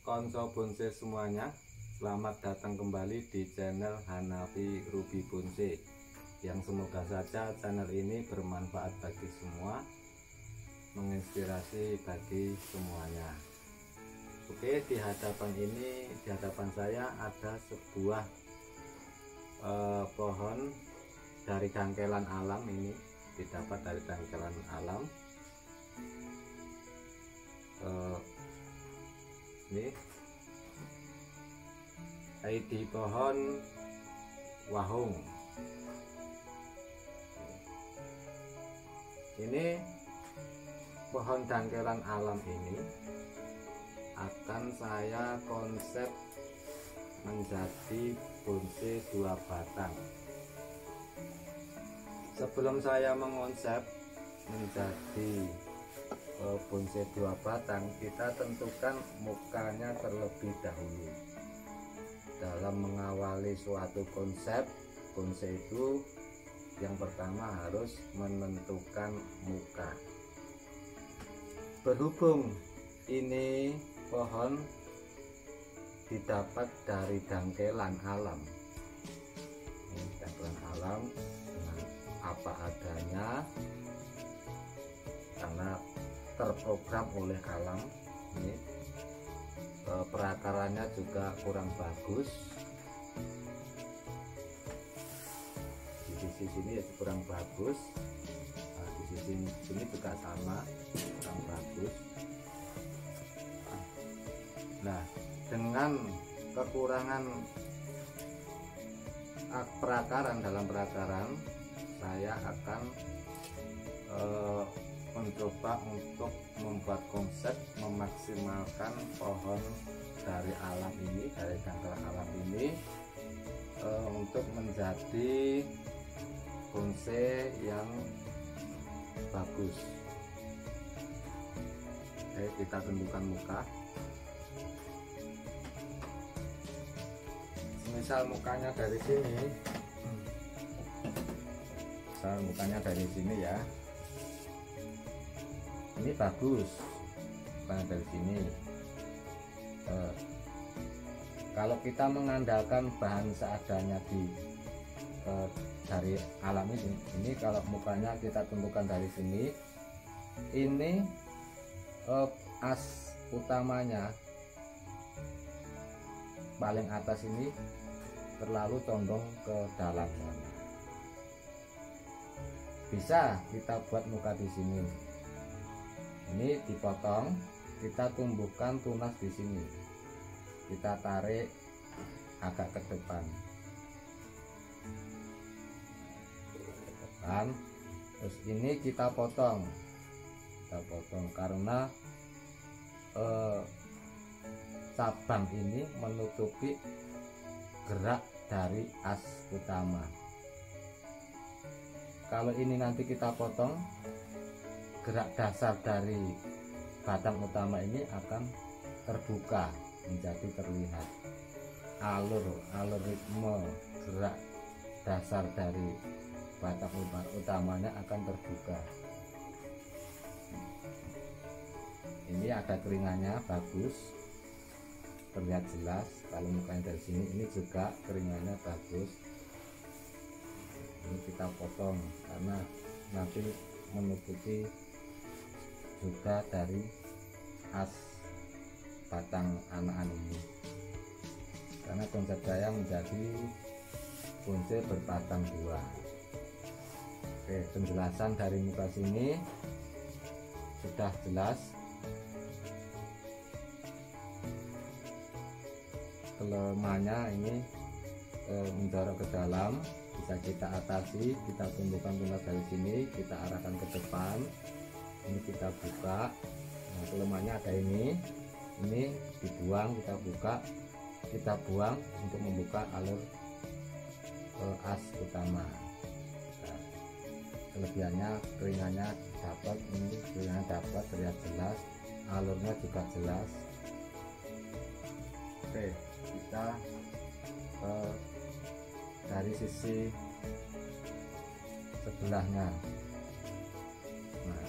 konco bonsai semuanya, selamat datang kembali di channel Hanafi Ruby Bonsai, yang semoga saja channel ini bermanfaat bagi semua, menginspirasi bagi semuanya. Oke, di hadapan saya ada sebuah pohon dari dangkelan alam. Ini didapat dari dangkelan alam. Ini ID pohon wahung. Ini pohon dangkelan alam ini akan saya konsep menjadi bonsai 2 batang. Sebelum saya mengonsep menjadi bonsai 2 batang, kita tentukan mukanya terlebih dahulu. Dalam mengawali suatu konsep bonsai itu, yang pertama harus menentukan muka. Berhubung ini pohon didapat dari dangkelan alam, ini dangkelan alam dengan apa adanya, karena terprogram oleh alam. Ini perakarannya juga kurang bagus, di sisi sini kurang bagus, nah, di sisi sini juga sama, kurang bagus. Nah, dengan kekurangan dalam perakaran, saya akan mencoba untuk membuat konsep memaksimalkan pohon dari alam ini, dari dangkelan alam ini, untuk menjadi bonsai yang bagus. Oke, kita tentukan muka. Misal mukanya dari sini, ya, ini bagus, mukanya dari sini. Kalau kita mengandalkan bahan seadanya dari alam ini kalau mukanya kita tentukan dari sini, ini as utamanya paling atas ini terlalu condong ke dalam. Bisa kita buat muka di sini. Ini dipotong, kita tumbuhkan tunas di sini. Kita tarik agak ke depan. Terus ini kita potong. Karena cabang ini menutupi gerak dari as utama. Kalau ini nanti kita potong, gerak dasar dari batang utama ini akan terbuka, menjadi terlihat algoritma gerak dasar dari batang utamanya akan terbuka. Ini ada keringannya bagus, terlihat jelas. Kalau mukanya dari sini, ini juga keringannya bagus. Ini kita potong karena nanti menutupi juga dari as batang anakan ini, karena konsep saya menjadi bonsai berbatang 2. Oke, penjelasan dari muka sini sudah jelas. Kelemahannya ini mendorong ke dalam, bisa kita atasi. Kita tumbuhkan tunas dari sini, kita arahkan ke depan. Ini kita buka. Nah, kelemahannya ada ini dibuang, kita buka, kita buang untuk membuka alur as utama. Nah, kelebihannya keringannya dapat, ini keringannya dapat, terlihat jelas, alurnya juga jelas. Oke, kita dari sisi sebelahnya. Nah,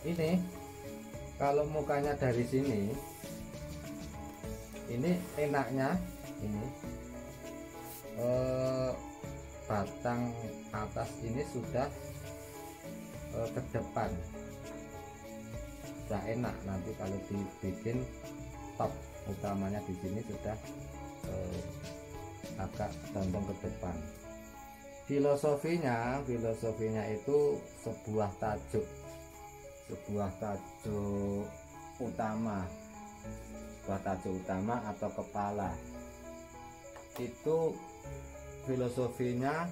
ini kalau mukanya dari sini, Ini enaknya ini batang atas ini sudah ke depan, sudah enak. Nanti kalau dibikin top utamanya di sini sudah agak condong ke depan. Filosofinya itu sebuah tajuk utama, atau kepala. Itu filosofinya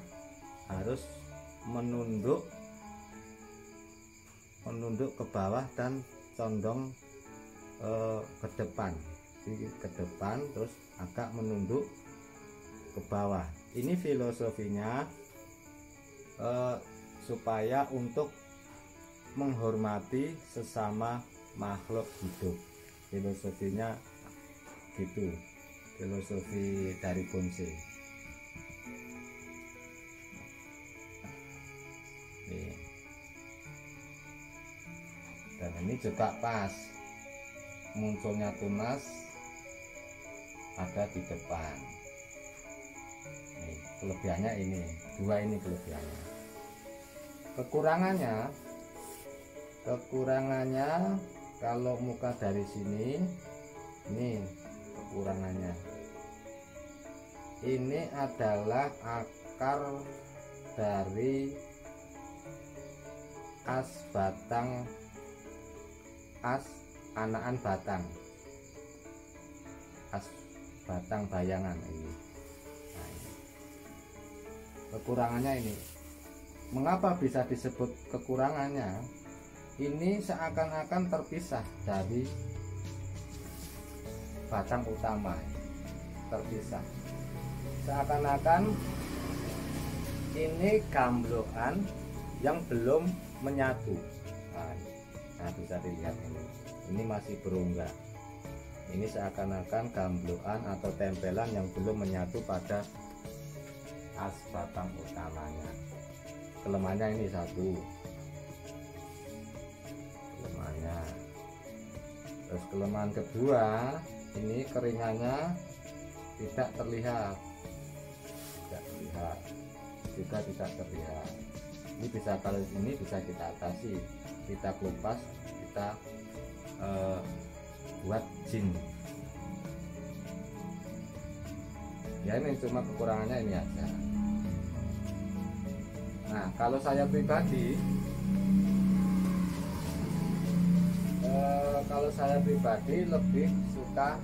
harus menunduk ke bawah dan condong ke depan. Jadi ke depan terus agak menunduk ke bawah. Ini filosofinya supaya untuk menghormati sesama makhluk hidup. Filosofinya gitu, filosofi dari bonsai. Nih. Dan ini juga pas munculnya tunas ada di depan. Nih, kelebihannya ini, dua ini kelebihannya. Kekurangannya kalau muka dari sini, ini kekurangannya. Ini adalah akar dari as anakan batang, as batang bayangan ini. Nah, ini kekurangannya ini. Mengapa bisa disebut kekurangannya? Ini seakan-akan terpisah dari batang utama, terpisah. Seakan-akan ini gamblokan yang belum menyatu. Nah, bisa dilihat ini masih berunggah. Ini seakan-akan gamblokan atau tempelan yang belum menyatu pada as batang utamanya. Kelemahannya ini satu, kelemahannya. Terus kelemahan kedua, ini keringannya tidak terlihat, juga tidak terlihat. Ini bisa, kalau ini bisa kita atasi, kita kelupas, kita buat jin. Ya, ini cuma kekurangannya ini aja. Nah, kalau saya pribadi lebih suka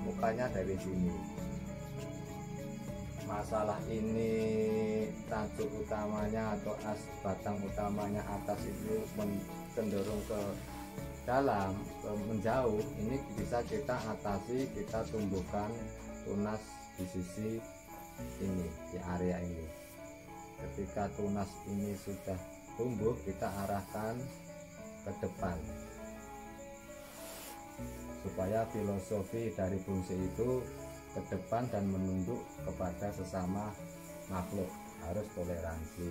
mukanya dari sini. Masalah ini tajuk utamanya atau as batang utamanya atas itu cenderung ke dalam, ke menjauh. Ini bisa kita atasi, kita tumbuhkan tunas di sisi ini, di area ini. Ketika tunas ini sudah tumbuh, kita arahkan ke depan supaya filosofi dari bonsai itu ke depan dan menunduk kepada sesama makhluk, harus toleransi.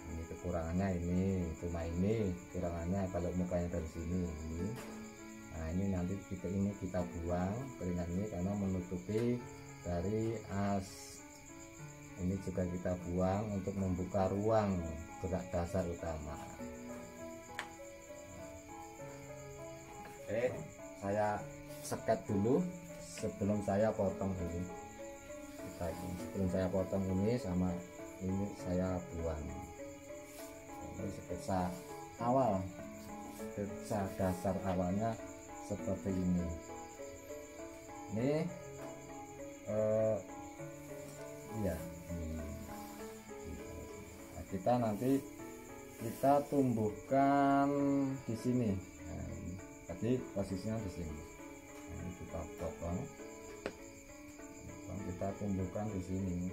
Ini kekurangannya, ini cuma ini kekurangannya kalau mukanya dari sini ini. Nah, ini nanti kita buang keringan ini karena menutupi dari as. Ini juga kita buang untuk membuka ruang gerak dasar utama. Oke, saya sekat dulu sebelum saya potong ini. Sebelum saya potong ini sama ini saya buang. Ini sketsa awal, sketsa dasar awalnya seperti ini. Ini ya, nah, kita nanti kita tumbuhkan di sini. Nah, ini tadi posisinya di sini. Nah, ini kita potong, kita tumbuhkan di sini.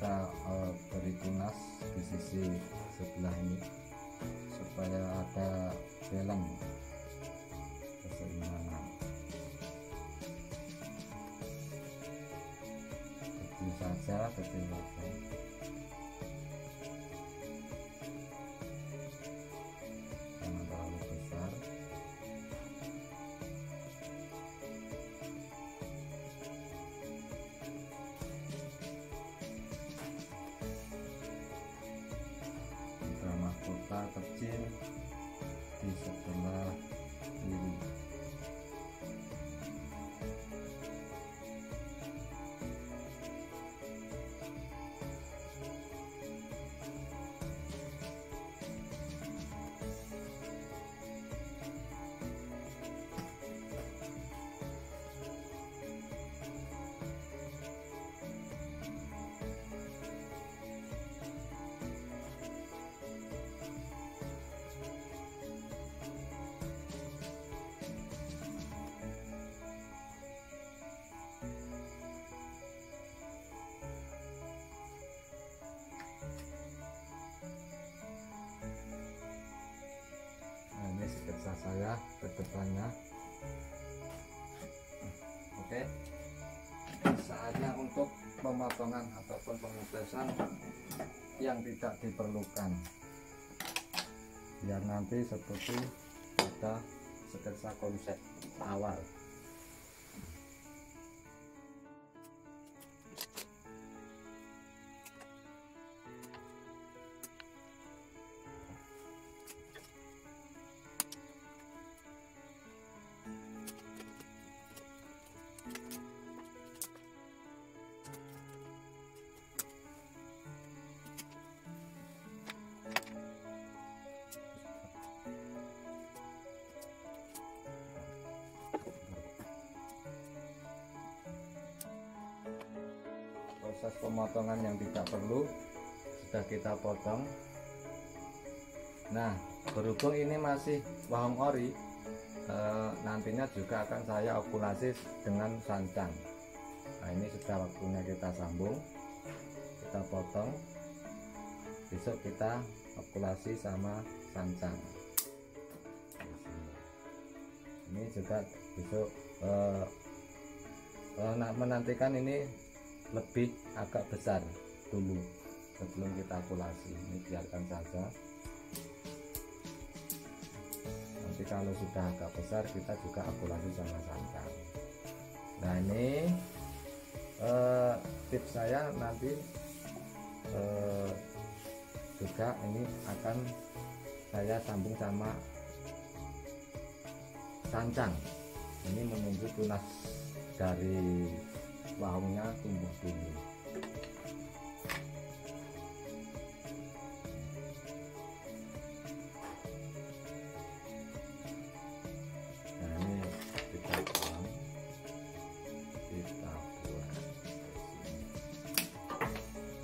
kita beri tunas di sisi sebelah ini supaya ada balance keseimbangan. Kecil saja, kecil saja. Jangan terlalu besar. Mahkota kecil di sebelah kiri. Ini sketsa saya ke depannya. Oke, saatnya untuk pemotongan ataupun pengukusan yang tidak diperlukan, biar nanti seperti pada sketsa konsep awal. Proses pemotongan yang tidak perlu sudah kita potong. Nah, berhubung ini masih wahong ori, nantinya juga akan saya okulasi dengan sancang. Nah, ini sudah waktunya kita sambung, kita potong, besok kita okulasi sama sancang. Ini juga besok menantikan ini lebih agak besar dulu sebelum kita okulasi. Ini biarkan saja, nanti kalau sudah agak besar kita juga okulasi sama sancang. Nah, ini tips saya nanti juga ini akan saya sambung sama sancang. Ini menunggu tunas dari wahongnya tumbuh dulu. Nah, ini kita buang.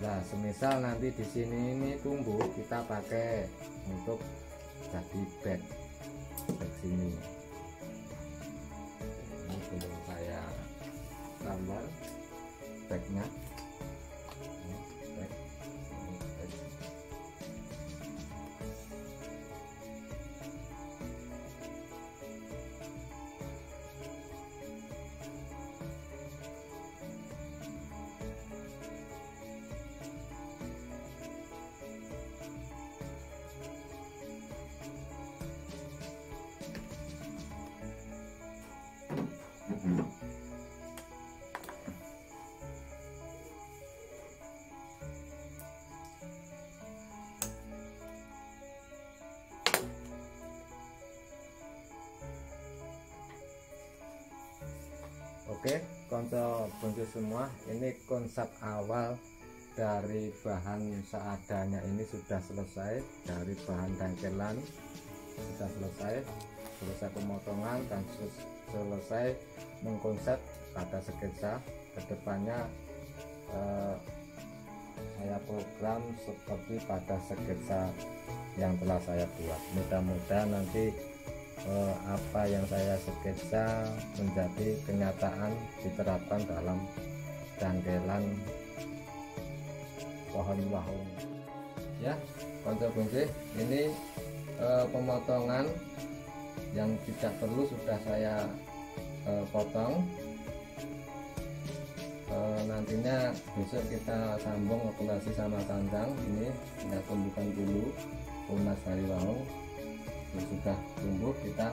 Nah, semisal nanti di sini ini tumbuh, kita pakai untuk jadi bag sini. Ini belum saya gambar bagnya. Oke, konsep bonjo semua, ini konsep awal dari bahan seadanya ini sudah selesai. Dari bahan dangkelan sudah selesai pemotongan dan selesai mengkonsep pada sketsa. Kedepannya saya program seperti pada sketsa yang telah saya buat. Mudah-mudahan nanti apa yang saya sketsa menjadi kenyataan, diterapkan dalam dangkelan pohon wahung. Ya, konco bonsai, ini pemotongan yang tidak perlu sudah saya potong. Nantinya besok kita sambung okulasi sama sancang. Ini kita tumbuhkan dulu tunas dari wahung, sudah tumbuh kita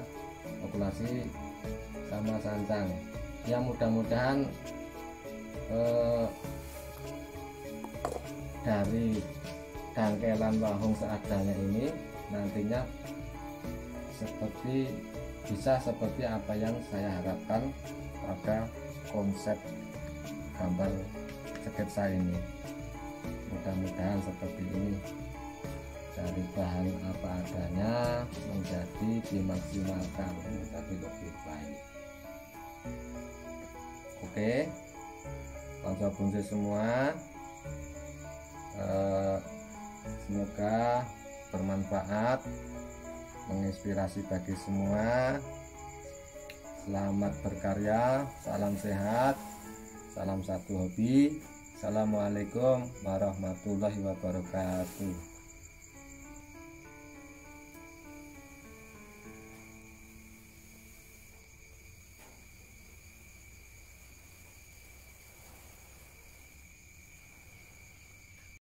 okulasi sama sancang. Ya, mudah-mudahan dari dangkelan wahung seadanya ini nantinya bisa seperti apa yang saya harapkan pada konsep gambar sketsa ini. Mudah-mudahan seperti ini, dari bahan apa adanya menjadi dimaksimalkan menjadi lebih baik. Oke, konco bonsai semua, semoga bermanfaat, menginspirasi bagi semua. Selamat berkarya, salam sehat, salam satu hobi. Assalamualaikum warahmatullahi wabarakatuh.